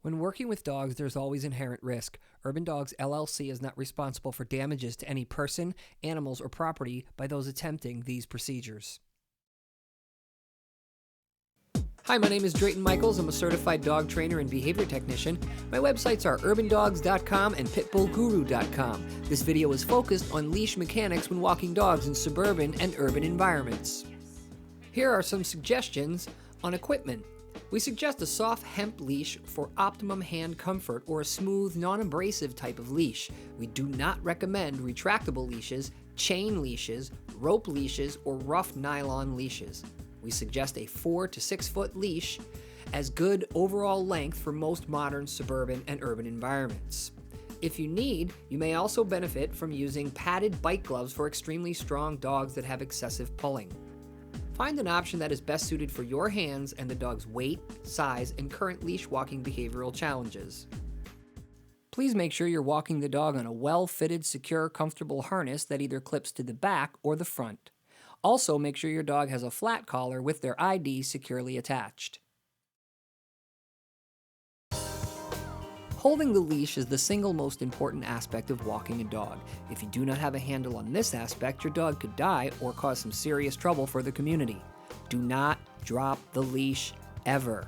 When working with dogs, there's always inherent risk. Dawgs LLC is not responsible for damages to any person, animals, or property by those attempting these procedures. Hi, my name is Drayton Michaels. I'm a certified dog trainer and behavior technician. My websites are urbandogs.com and pitbullguru.com. This video is focused on leash mechanics when walking dogs in suburban and urban environments. Here are some suggestions on equipment. We suggest a soft hemp leash for optimum hand comfort or a smooth, non-abrasive type of leash. We do not recommend retractable leashes, chain leashes, rope leashes, or rough nylon leashes. We suggest a 4 to 6 foot leash as good overall length for most modern suburban and urban environments. If you need, you may also benefit from using padded bite gloves for extremely strong dogs that have excessive pulling. Find an option that is best suited for your hands and the dog's weight, size, and current leash walking behavioral challenges. Please make sure you're walking the dog on a well-fitted, secure, comfortable harness that either clips to the back or the front. Also, make sure your dog has a flat collar with their ID securely attached. Holding the leash is the single most important aspect of walking a dog. If you do not have a handle on this aspect, your dog could die or cause some serious trouble for the community. Do not drop the leash ever.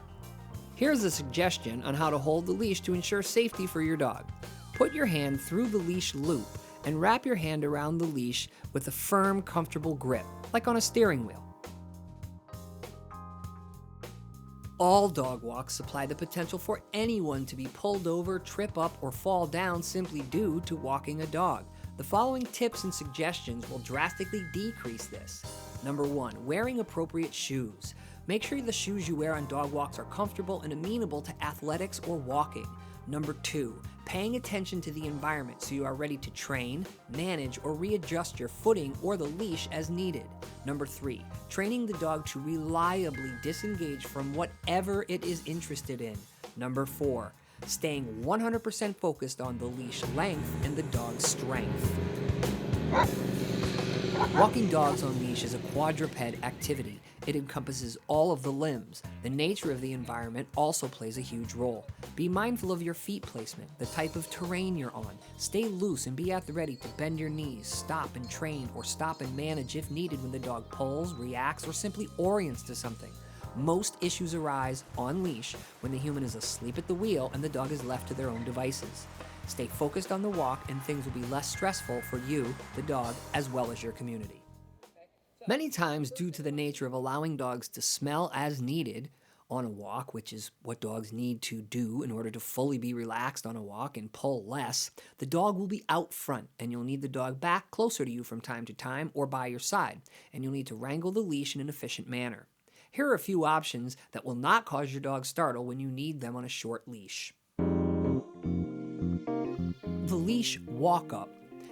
Here's a suggestion on how to hold the leash to ensure safety for your dog. Put your hand through the leash loop and wrap your hand around the leash with a firm, comfortable grip, like on a steering wheel. All dog walks supply the potential for anyone to be pulled over, trip up, or fall down simply due to walking a dog. The following tips and suggestions will drastically decrease this. Number 1, wearing appropriate shoes. Make sure the shoes you wear on dog walks are comfortable and amenable to athletics or walking. Number 2, paying attention to the environment so you are ready to train, manage, or readjust your footing or the leash as needed. Number 3, training the dog to reliably disengage from whatever it is interested in. Number 4, staying 100% focused on the leash length and the dog's strength. Walking dogs on leash is a quadruped activity. It encompasses all of the limbs. The nature of the environment also plays a huge role. Be mindful of your feet placement, the type of terrain you're on. Stay loose and be at the ready to bend your knees, stop and train, or stop and manage if needed when the dog pulls, reacts, or simply orients to something. Most issues arise on leash when the human is asleep at the wheel and the dog is left to their own devices. Stay focused on the walk and things will be less stressful for you, the dog, as well as your community. Many times, due to the nature of allowing dogs to smell as needed on a walk, which is what dogs need to do in order to fully be relaxed on a walk and pull less, the dog will be out front and you'll need the dog back closer to you from time to time or by your side, and you'll need to wrangle the leash in an efficient manner. Here are a few options that will not cause your dog startle when you need them on a short leash. The leash walk-up.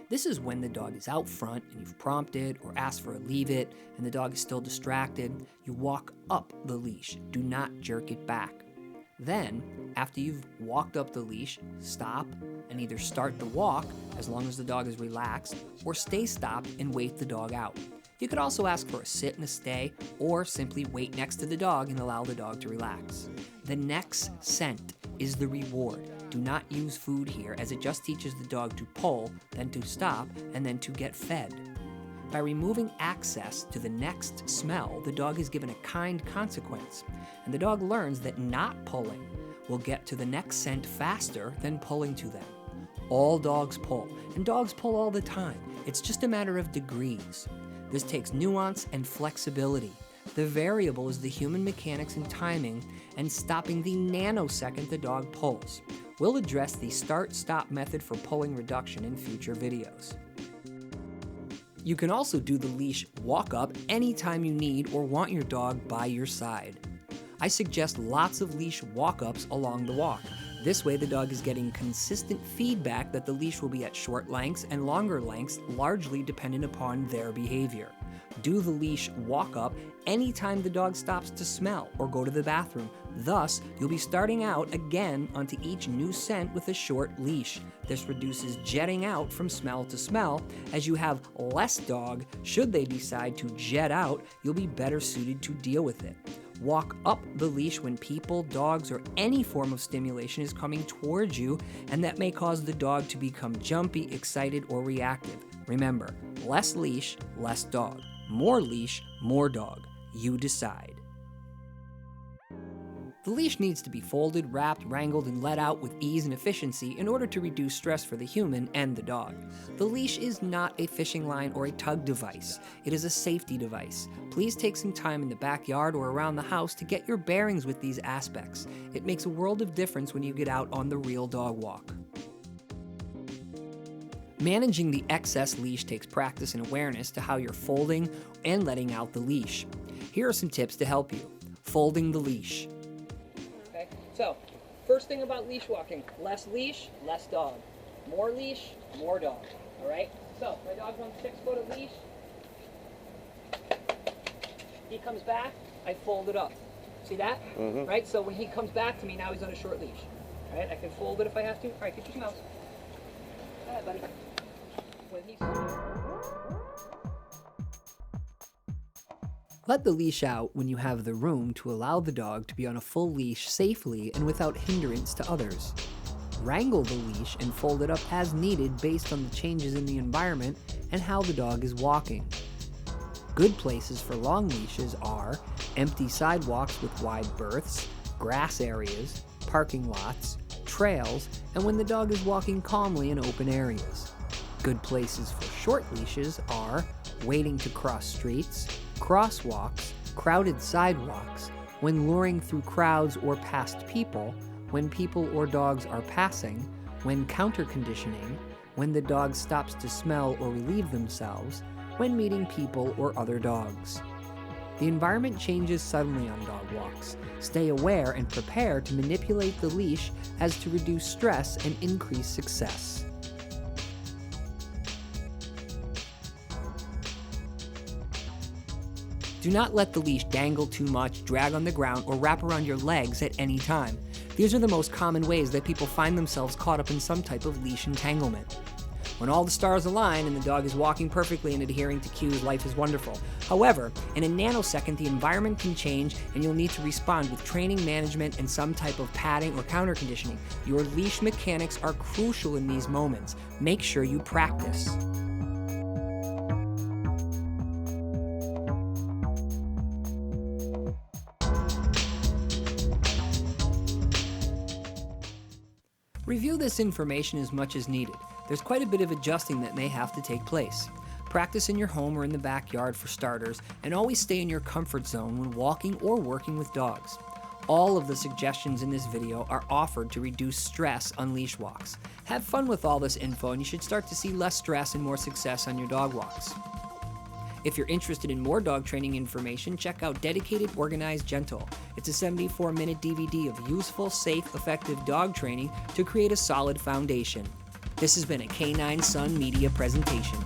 This is when the dog is out front and you've prompted or asked for a leave it and the dog is still distracted. You walk up the leash. Do not jerk it back. Then, after you've walked up the leash, stop and either start the walk as long as the dog is relaxed or stay stopped and wait the dog out. You could also ask for a sit and a stay or simply wait next to the dog and allow the dog to relax. The next scent is the reward. Do not use food here as it just teaches the dog to pull, then to stop, and then to get fed. By removing access to the next smell, the dog is given a kind consequence, and the dog learns that not pulling will get to the next scent faster than pulling to them. All dogs pull, and dogs pull all the time. It's just a matter of degrees. This takes nuance and flexibility. The variable is the human mechanics and timing and stopping the nanosecond the dog pulls. We'll address the start-stop method for pulling reduction in future videos. You can also do the leash walk-up anytime you need or want your dog by your side. I suggest lots of leash walk-ups along the walk. This way the dog is getting consistent feedback that the leash will be at short lengths and longer lengths, largely dependent upon their behavior. Do the leash walk-up anytime the dog stops to smell or go to the bathroom. Thus, you'll be starting out again onto each new scent with a short leash. This reduces jetting out from smell to smell. As you have less dog, should they decide to jet out, you'll be better suited to deal with it. Walk up the leash when people, dogs, or any form of stimulation is coming towards you, and that may cause the dog to become jumpy, excited, or reactive. Remember, less leash, less dog. More leash, more dog. You decide. The leash needs to be folded, wrapped, wrangled, and let out with ease and efficiency in order to reduce stress for the human and the dog. The leash is not a fishing line or a tug device. It is a safety device. Please take some time in the backyard or around the house to get your bearings with these aspects. It makes a world of difference when you get out on the real dog walk. Managing the excess leash takes practice and awareness to how you're folding and letting out the leash. Here are some tips to help you. Folding the leash. So, first thing about leash walking, less leash, less dog. More leash, more dog. All right? So, my dog's on 6 foot of leash. He comes back, I fold it up. See that? Mm-hmm. Right? So when he comes back to me, now he's on a short leash. All right? I can fold it if I have to. All right, get your mouse. Go ahead, buddy. When he's... Let the leash out when you have the room to allow the dog to be on a full leash safely and without hindrance to others. Wrangle the leash and fold it up as needed based on the changes in the environment and how the dog is walking. Good places for long leashes are empty sidewalks with wide berths, grass areas, parking lots, trails, and when the dog is walking calmly in open areas. Good places for short leashes are waiting to cross streets, crosswalks, crowded sidewalks, when luring through crowds or past people, when people or dogs are passing, when counter conditioning, when the dog stops to smell or relieve themselves, when meeting people or other dogs. The environment changes suddenly on dog walks. Stay aware and prepare to manipulate the leash as to reduce stress and increase success. Do not let the leash dangle too much, drag on the ground, or wrap around your legs at any time. These are the most common ways that people find themselves caught up in some type of leash entanglement. When all the stars align and the dog is walking perfectly and adhering to cues, life is wonderful. However, in a nanosecond, the environment can change and you'll need to respond with training, management, and some type of padding or counter conditioning. Your leash mechanics are crucial in these moments. Make sure you practice. Review this information as much as needed. There's quite a bit of adjusting that may have to take place. Practice in your home or in the backyard for starters, and always stay in your comfort zone when walking or working with dogs. All of the suggestions in this video are offered to reduce stress on leash walks. Have fun with all this info and you should start to see less stress and more success on your dog walks. If you're interested in more dog training information, check out Dedicated, Organized, Gentle. It's a 74-minute DVD of useful, safe, effective dog training to create a solid foundation. This has been a K9 Sun Media presentation.